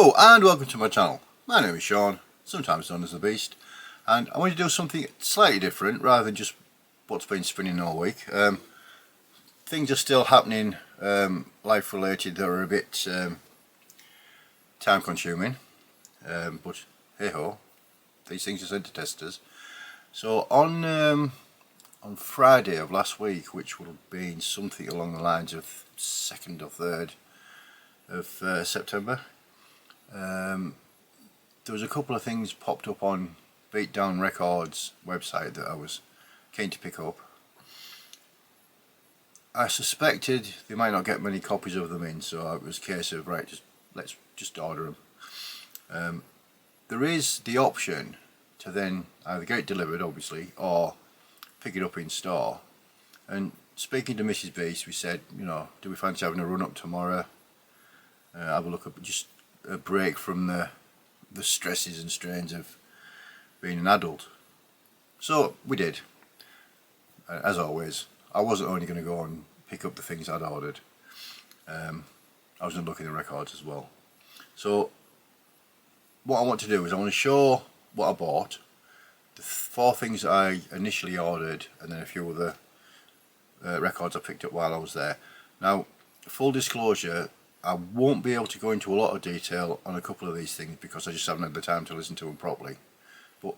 Hello and welcome to my channel. My name is Sean, sometimes known as the Beast, and I want to do something slightly different rather than just what's been spinning all week. Things are still happening, life related, that are a bit time consuming, but hey ho, these things are sent to testers. So on Friday of last week, which would have been something along the lines of 2nd or 3rd of September, there was a couple of things popped up on Beatdown Records website that I was keen to pick up. I suspected they might not get many copies of them in, so it was a case of right, let's just order them. There is the option to then either get it delivered, obviously, or pick it up in store. And speaking to Mrs. Beast, we said, you know, do we fancy having a run up tomorrow? Have a look at just a break from the stresses and strains of being an adult. So we did. As always, I wasn't only going to go and pick up the things I'd ordered. I was going to look in the records as well. So what I want to do is I want to show what I bought, the 4 things that I initially ordered, and then a few other records I picked up while I was there. Now, full disclosure, I won't be able to go into a lot of detail on a couple of these things because I just haven't had the time to listen to them properly. But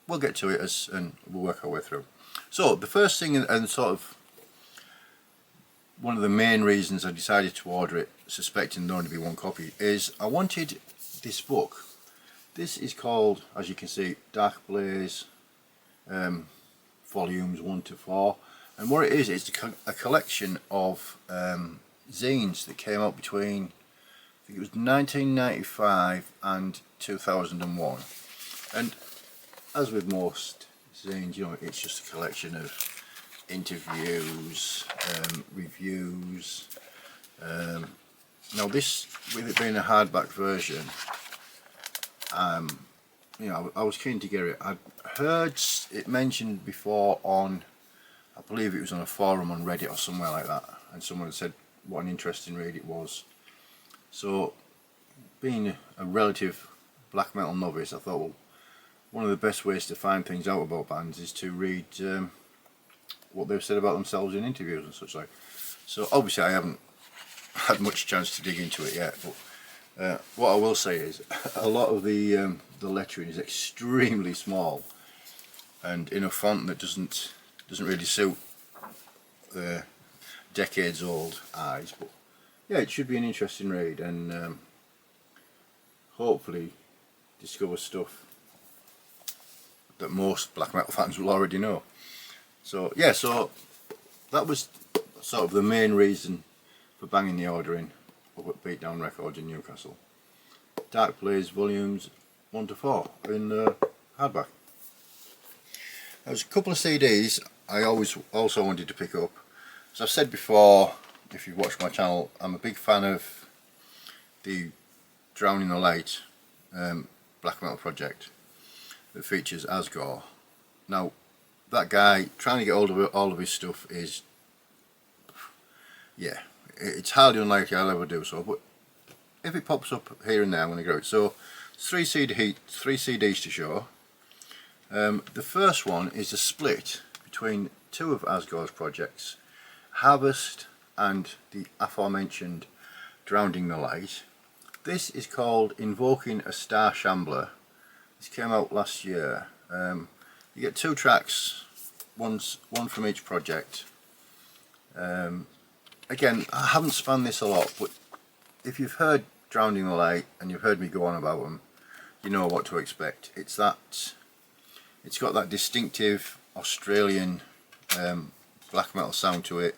we'll get to it and we'll work our way through. So the first thing, and sort of one of the main reasons I decided to order it, suspecting there only be one copy, is I wanted this book. This is called, as you can see, Dark Blaze volumes 1 to 4, and what it is, it's a collection of zines that came out between, I think it was 1995 and 2001. And as with most zines, you know, it's just a collection of interviews, reviews. Now this, with it being a hardback version, you know, I was keen to get it. I'd heard it mentioned before on, I believe it was on a forum on Reddit or somewhere like that, and someone had said what an interesting read it was. So, being a relative black metal novice, I thought, well, one of the best ways to find things out about bands is to read what they've said about themselves in interviews and such like. So obviously I haven't had much chance to dig into it yet, but what I will say is a lot of the lettering is extremely small and in a font that doesn't really suit the decades old eyes. But yeah, it should be an interesting read, and hopefully discover stuff that most black metal fans will already know. So yeah, so that was sort of the main reason for banging the order in up at Beatdown Records in Newcastle. Dark Blaze volumes 1 to 4 in hardback. There's a couple of CDs I also wanted to pick up. As I've said before, if you've watched my channel, I'm a big fan of the Drowning the Light black metal project that features Asgore. Now, that guy, trying to get hold of all of his stuff is, yeah, it's highly unlikely I'll ever do so, but if it pops up here and there, I'm going to go it. So, 3 CDs to show. The first one is a split between 2 of Asgore's projects, Harvest and the aforementioned Drowning the Light. This is called Invoking a Star Shambler. This came out last year. You get 2 tracks, one from each project. Again, I haven't spanned this a lot, but if you've heard Drowning the Light and you've heard me go on about them, you know what to expect. It's got that distinctive Australian black metal sound to it,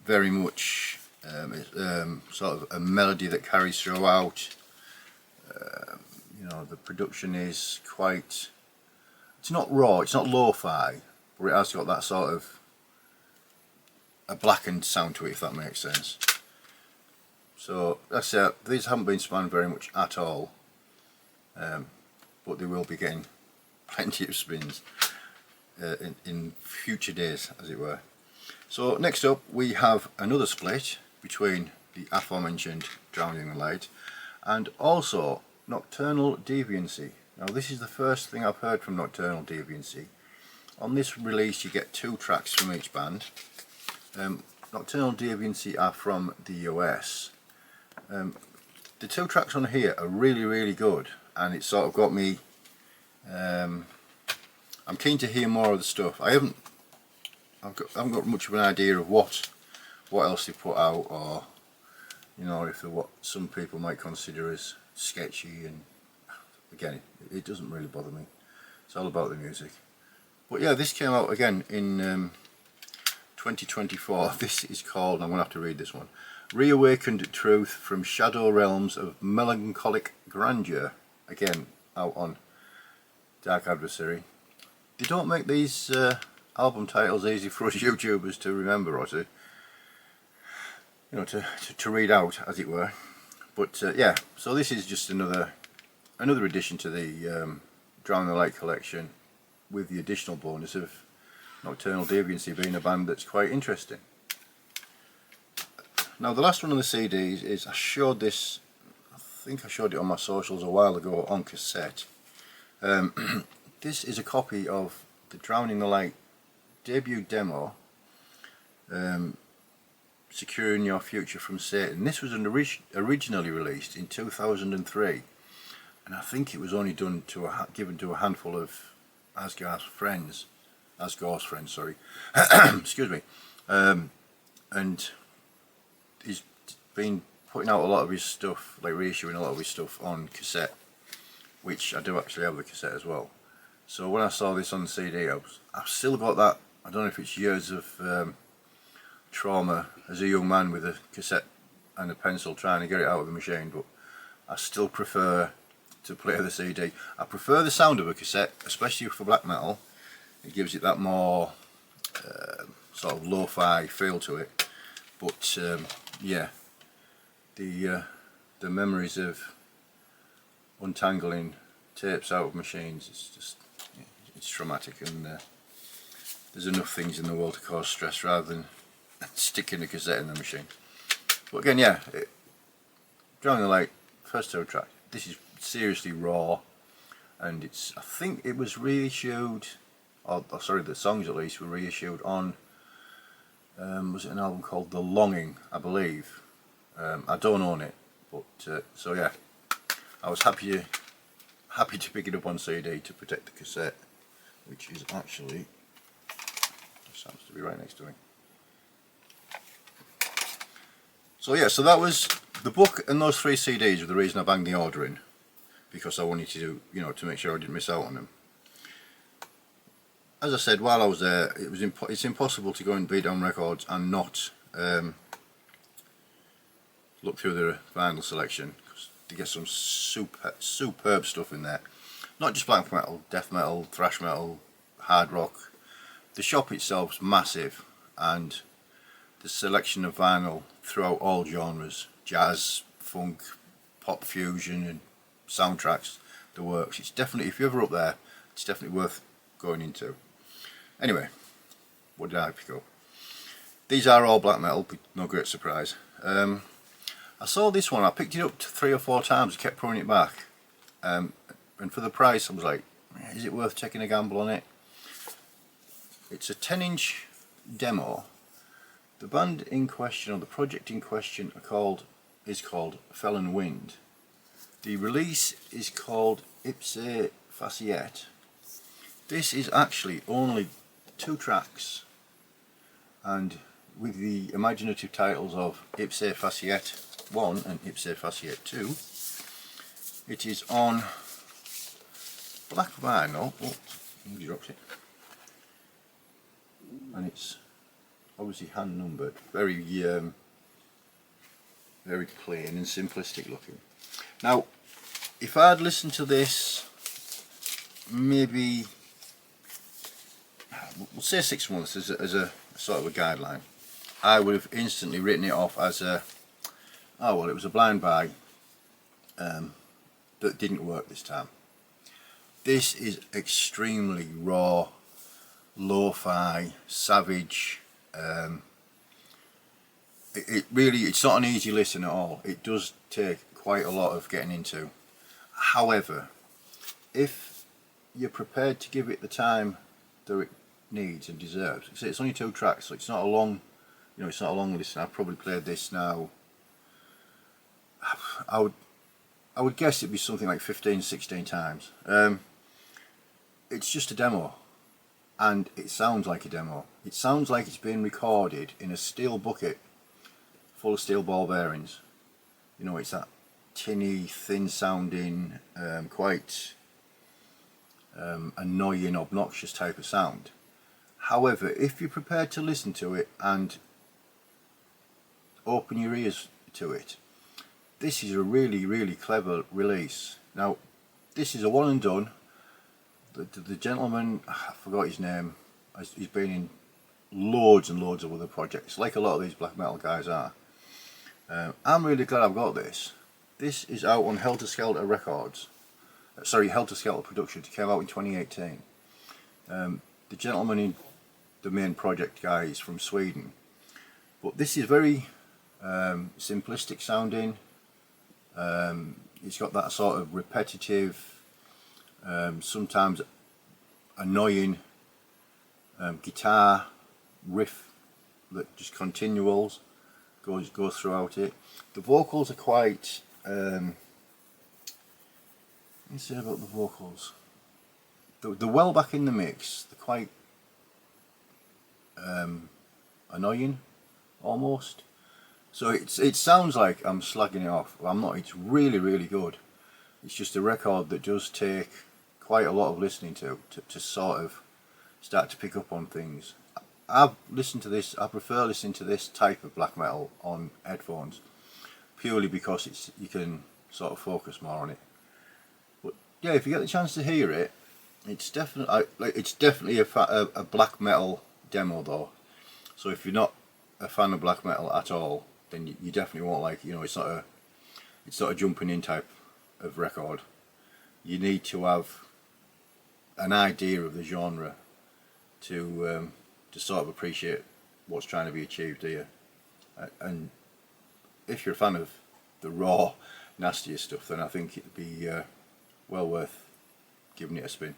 very much sort of a melody that carries throughout. You know, the production is quite, it's not raw, it's not lo-fi, but it has got that sort of a blackened sound to it, if that makes sense. So that's it. These haven't been spanned very much at all, but they will be getting plenty of spins in future days, as it were. So next up we have another split between the aforementioned Drowning the Light and also Nocturnal Deviancy. Now this is the first thing I've heard from Nocturnal Deviancy. On this release you get 2 tracks from each band. Nocturnal Deviancy are from the US. The 2 tracks on here are really good, and it sort of got me, I'm keen to hear more of the stuff. I haven't got much of an idea of what else they put out, or you know, if they're what some people might consider as sketchy, and again it doesn't really bother me. It's all about the music. But yeah, this came out again in 2024. This is called, I'm going to have to read this one, Reawakened Truth from Shadow Realms of Melancholic Grandeur. Again, out on Dark Adversary. They don't make these album titles easy for us YouTubers to remember, or to, you know, to read out, as it were. But yeah, so this is just another addition to the Drown the Light collection, with the additional bonus of Nocturnal Deviancy being a band that's quite interesting. Now the last one on the CDs is, I showed this, I think I showed it on my socials a while ago on cassette. This is a copy of the Drowning the Light debut demo, Securing Your Future from Satan. This was originally released in 2003, and I think it was only done to given to a handful of Asgard's friends, sorry. Excuse me. And he's been putting out a lot of his stuff, like reissuing a lot of his stuff on cassette, which I do actually have the cassette as well. So when I saw this on the CD, I've still got that. I don't know if it's years of trauma as a young man with a cassette and a pencil trying to get it out of the machine, but I still prefer to play the CD. I prefer the sound of a cassette, especially for black metal. It gives it that more sort of lo-fi feel to it. But yeah, the memories of untangling tapes out of machines, it's traumatic, and there's enough things in the world to cause stress rather than sticking a cassette in the machine. But again, yeah, Drowning the Light, first 2 track. This is seriously raw, and I think it was reissued, or sorry, the songs at least were reissued on, was it an album called The Longing, I believe. I don't own it, but so yeah, I was happy to pick it up on CD to protect the cassette, which is actually, just happens to be right next to me. So yeah, so that was the book, and those 3 CDs were the reason I banged the order in, because I wanted to do, you know, to make sure I didn't miss out on them. As I said, while I was there, it's impossible to go in Beatdown Records and not look through the vinyl selection, because they get some superb stuff in there. Not just black metal, death metal, thrash metal, hard rock. The shop itself's massive, and the selection of vinyl throughout all genres, jazz, funk, pop fusion and soundtracks, the works. It's definitely, if you're ever up there, it's definitely worth going into. Anyway, what did I pick up? These are all black metal, but no great surprise. I saw this one, I picked it up 3 or 4 times, kept pulling it back, and for the price I was like, is it worth taking a gamble on it? It's a 10-inch demo. The band in question, or the project in question, is called Felon Wind. The release is called Ipse Faciet. This is actually only 2 tracks, and with the imaginative titles of Ipse Faciet 1 and Ipse Faciet 2, it is on black vinyl. Oh, somebody dropped it. And it's obviously hand numbered, very very plain and simplistic looking. Now, if I'd listened to this maybe, we'll say 6 months as a sort of a guideline, I would have instantly written it off as a, oh well, it was a blind buy that didn't work this time. This is extremely raw, lo-fi, savage. It's not an easy listen at all. It does take quite a lot of getting into. However, if you're prepared to give it the time that it needs and deserves, it's only 2 tracks, so it's not a long, it's not a long listen. I've probably played this now. I would guess it'd be something like 15, 16 times. It's just a demo, and it sounds like a demo. It sounds like it's been recorded in a steel bucket full of steel ball bearings. It's that tinny, thin sounding, quite annoying, obnoxious type of sound. However, if you're prepared to listen to it and open your ears to it, this is a really, really clever release. Now, this is a one and done. The gentleman, I forgot his name, he's been in loads and loads of other projects, like a lot of these black metal guys are. I'm really glad I've got this. This is out on Helter Skelter Records. Helter Skelter Productions. It came out in 2018. The gentleman in the main project guy is from Sweden. But this is very simplistic sounding. It's got that sort of repetitive, sometimes annoying guitar riff that just continuals goes throughout it. The vocals are quite let me say about the vocals, the well back in the mix, they're quite annoying almost. So it sounds like I'm slagging it off. Well, I'm not. It's really, really good. It's just a record that does take quite a lot of listening to sort of start to pick up on things. I've listened to this. I prefer listening to this type of black metal on headphones, purely because you can sort of focus more on it. But yeah, if you get the chance to hear it, it's definitely a black metal demo though. So if you're not a fan of black metal at all, then you definitely won't like it. It's not a jumping in type of record. You need to have an idea of the genre to sort of appreciate what's trying to be achieved here. And if you're a fan of the raw, nastier stuff, then I think it'd be well worth giving it a spin.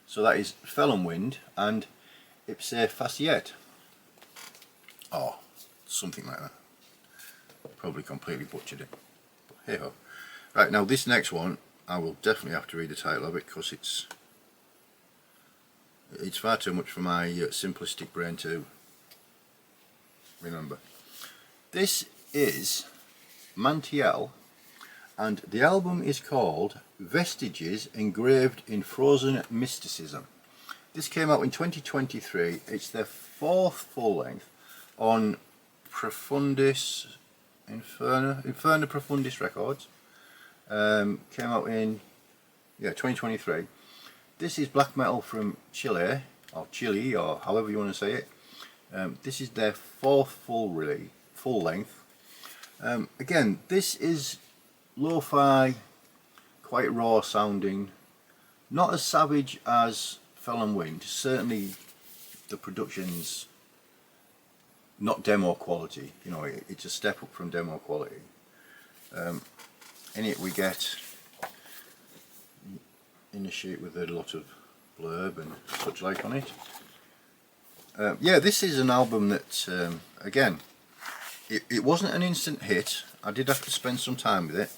So that is Fell and Wind and Ipse Faciet. Oh, something like that. Probably completely butchered it. But hey ho. Right, now this next one, I will definitely have to read the title of it because it's far too much for my simplistic brain to remember. This is Mantiel, and the album is called Vestiges Engraved in Frozen Mysticism. This came out in 2023. It's their 4th full length on Profundis Inferno Profundis Records. Came out in 2023. This is black metal from Chile, or however you want to say it. This is their 4th full length. Again, this is lo-fi, quite raw sounding, not as savage as Fell and Wind. Certainly the production's not demo quality, it's a step up from demo quality. In it we get in a sheet with a lot of blurb and such like on it. Yeah, this is an album that again, it wasn't an instant hit. I did have to spend some time with it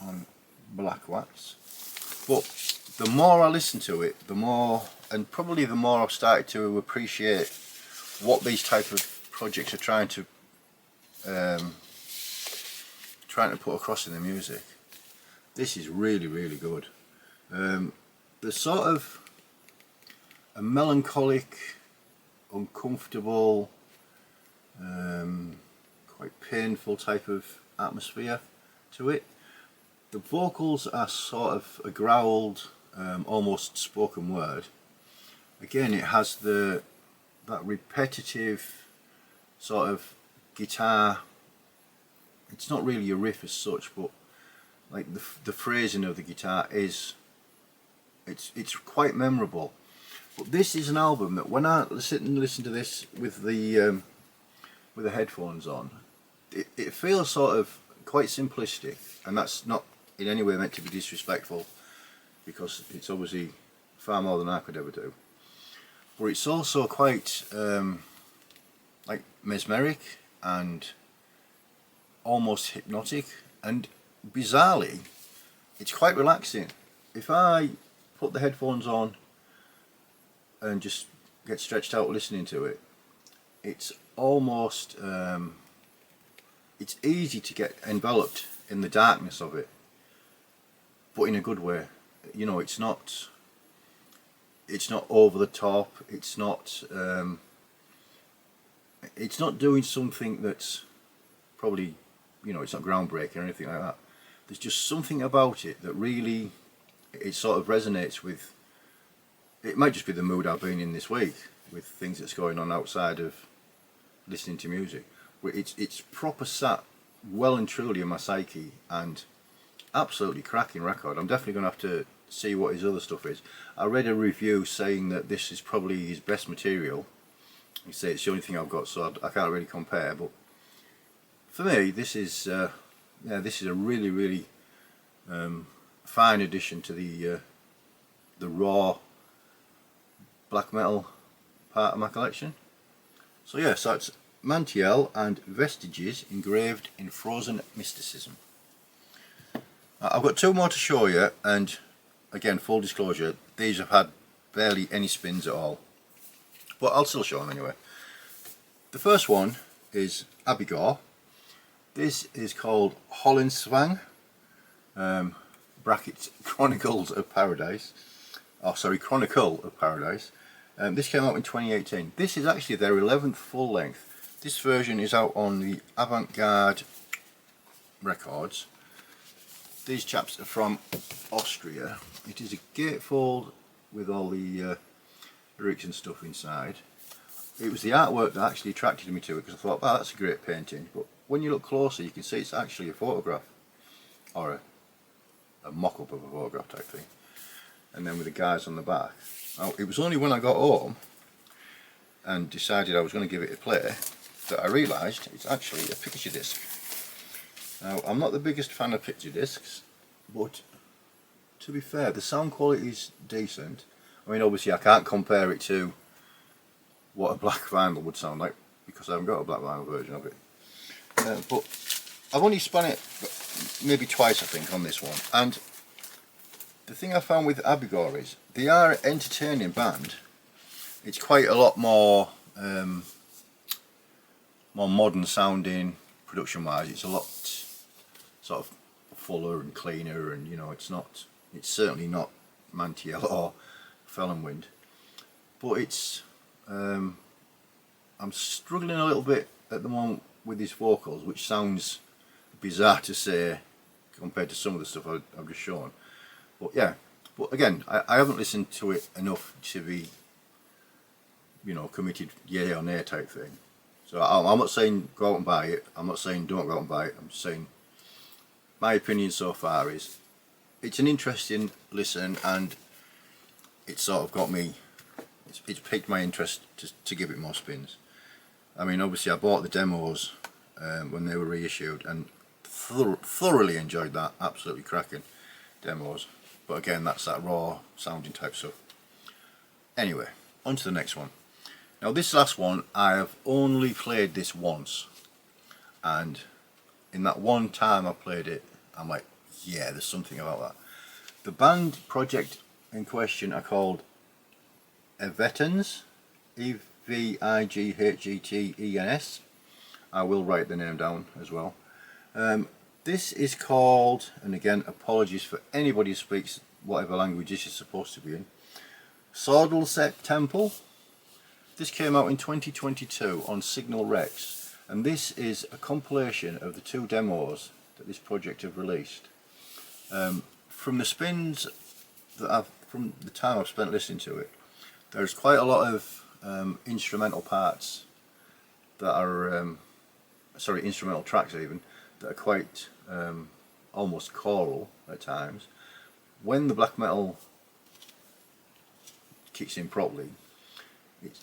on Black Wax, but the more I listen to it, the more I've started to appreciate what these type of projects are trying to put across in the music. This is really, really good. There's sort of a melancholic, uncomfortable, quite painful type of atmosphere to it. The vocals are sort of a growled, almost spoken word. Again, it has that repetitive sort of guitar. It's not really a riff as such, but like the phrasing of the guitar it's quite memorable. But this is an album that when I sit and listen to this with the headphones on, it feels sort of quite simplistic, and that's not in any way meant to be disrespectful, because it's obviously far more than I could ever do. But it's also quite like mesmeric and almost hypnotic, and bizarrely it's quite relaxing. If I put the headphones on and just get stretched out listening to it, it's almost it's easy to get enveloped in the darkness of it, but in a good way. You know, it's not over the top, it's not doing something that's probably, you know, it's not groundbreaking or anything like that. There's just something about it that really, it sort of resonates with, it might just be the mood I've been in this week with things that's going on outside of listening to music. But it's proper sat well and truly in my psyche, and absolutely cracking record. I'm definitely going to have to see what his other stuff is. I read a review saying that this is probably his best material. He said it's the only thing I've got, so I can't really compare. But for me, this is this is a really fine addition to the raw black metal part of my collection. So yeah, so it's Mantiel and Vestiges engraved in frozen mysticism. I've got two more to show you, and again, full disclosure, these have had barely any spins at all, but I'll still show them anyway. The first one is Abigor. This is called Hollenswang, brackets Chronicles of Paradise. Oh, sorry, Chronicle of Paradise. This came out in 2018. This is actually their 11th full length. This version is out on the Avant-Garde Records. These chaps are from Austria. It is a gatefold with all the lyrics and stuff inside. It was the artwork that actually attracted me to it, because I thought, wow, that's a great painting. But when you look closer, you can see it's actually a photograph, or a mock-up of a photograph type thing. And then with the guys on the back. Now, it was only when I got home and decided I was going to give it a play that I realised it's actually a picture disc. Now, I'm not the biggest fan of picture discs, but to be fair, the sound quality is decent. I mean, obviously I can't compare it to what a black vinyl would sound like, because I haven't got a black vinyl version of it. But I've only spun it maybe twice, I think, on this one. And the thing I found with Abigor is they are an entertaining band. It's quite a lot more more modern sounding production wise. It's a lot sort of fuller and cleaner, and you know, it's certainly not Mantiel or Felonwind, but it's I'm struggling a little bit at the moment with his vocals, which sounds bizarre to say compared to some of the stuff I've just shown. But yeah, but again, I haven't listened to it enough to be, you know, committed yay or nay type thing. So I'm not saying go out and buy it, I'm not saying don't go out and buy it, I'm just saying my opinion so far is it's an interesting listen, and it's sort of got me, it's piqued my interest to give it more spins. I mean, obviously I bought the demos when they were reissued and thoroughly enjoyed that, absolutely cracking demos. But again, that's that raw sounding type stuff. Anyway, on to the next one. Now this last one, I have only played this once, and in that one time I played it, I'm like, yeah, there's something about that. The band project in question are called Evetens, E-V-I-G-H-E-T-E-N-S. I will write the name down as well. This is called, and again, apologies for anybody who speaks whatever language this is supposed to be in, Sordalset Temple. This came out in 2022 on Signal Rex, and this is a compilation of the two demos that this project have released. From the spins that from the time I've spent listening to it, there's quite a lot of instrumental parts that are, instrumental tracks even, that are quite almost choral at times. When the black metal kicks in properly,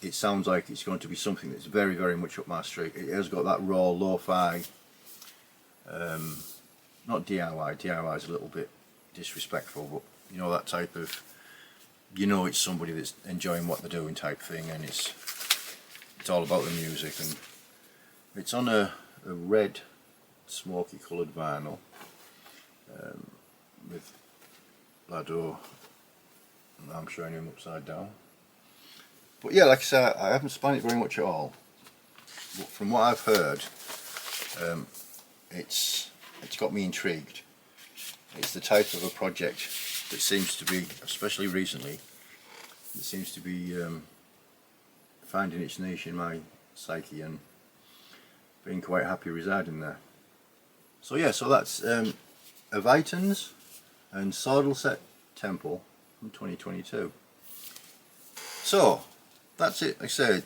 it sounds like it's going to be something that's very, very much up my street. It has got that raw lo-fi not DIY. DIY is a little bit disrespectful, but you know, that type of, you know, it's somebody that's enjoying what they're doing type thing, and it's all about the music, and it's on a red smoky coloured vinyl with Lado, and I'm showing him upside down. But yeah, like I said, I haven't spun it very much at all, but from what I've heard, it's got me intrigued. It's the type of a project that seems to be, especially recently, it seems to be finding its niche in my psyche and being quite happy residing there. So yeah, so that's Evitons and Sardleset Temple from 2022. So that's it. Like I said,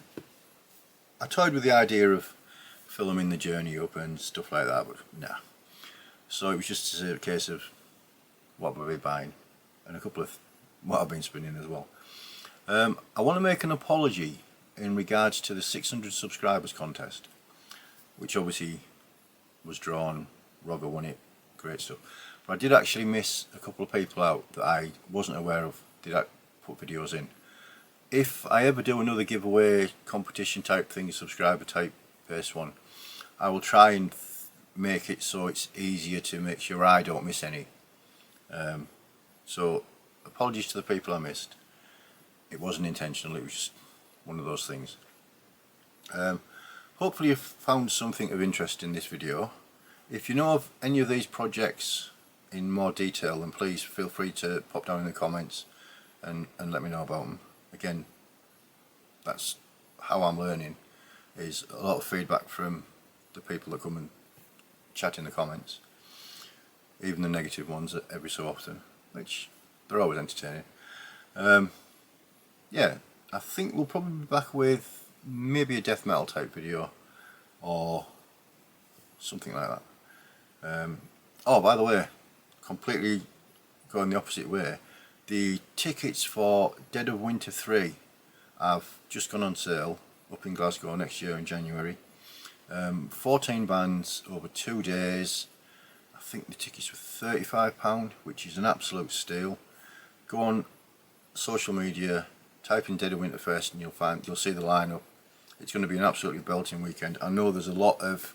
I toyed with the idea of filming the journey up and stuff like that, but nah. So it was just a case of what we'll be buying and a couple of what I've been spinning as well. I want to make an apology in regards to the 600 subscribers contest, which obviously was drawn. Roger won it, great stuff. But I did actually miss a couple of people out that I wasn't aware of. Did I put videos in? If I ever do another giveaway competition type thing, subscriber type based one, I will try and make it so it's easier to make sure I don't miss any. So apologies to the people I missed. It wasn't intentional, it was just one of those things. Hopefully you've found something of interest in this video. If you know of any of these projects in more detail, then please feel free to pop down in the comments and let me know about them. Again, that's how I'm learning, is a lot of feedback from the people that come and chat in the comments, even the negative ones every so often, which they're always entertaining. Yeah, I think we'll probably be back with maybe a death metal type video or something like that. Oh, by the way, completely going the opposite way, the tickets for Dead of Winter 3 have just gone on sale up in Glasgow next year in January. 14 bands over 2 days. I think the tickets were £35, which is an absolute steal. Go on social media, type in Dead of Winter Fest, and you'll see the lineup. It's going to be an absolutely belting weekend. I know there's a lot of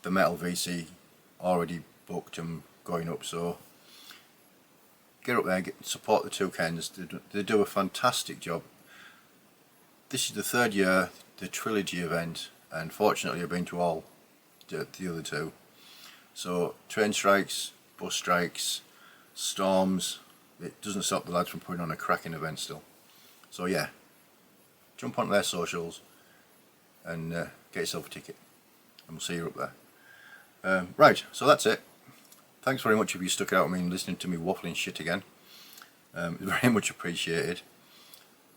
the Metal VC already booked and going up, so get up there, support the two Kens. They do a fantastic job. This is the third year, the trilogy event, and fortunately I've been to all the other two. So train strikes, bus strikes, storms, it doesn't stop the lads from putting on a cracking event still. So yeah, jump onto their socials and get yourself a ticket, and we'll see you up there. Right, so that's it. Thanks very much if you stuck it out with me and listening to me waffling shit again. Very much appreciated.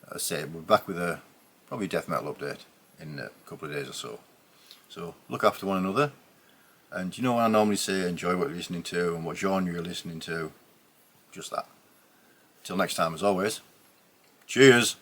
As I say, we're back with a probably death metal update in a couple of days or so. So look after one another, and you know what I normally say, enjoy what you're listening to and what genre you're listening to. Just that. Till next time, as always, cheers.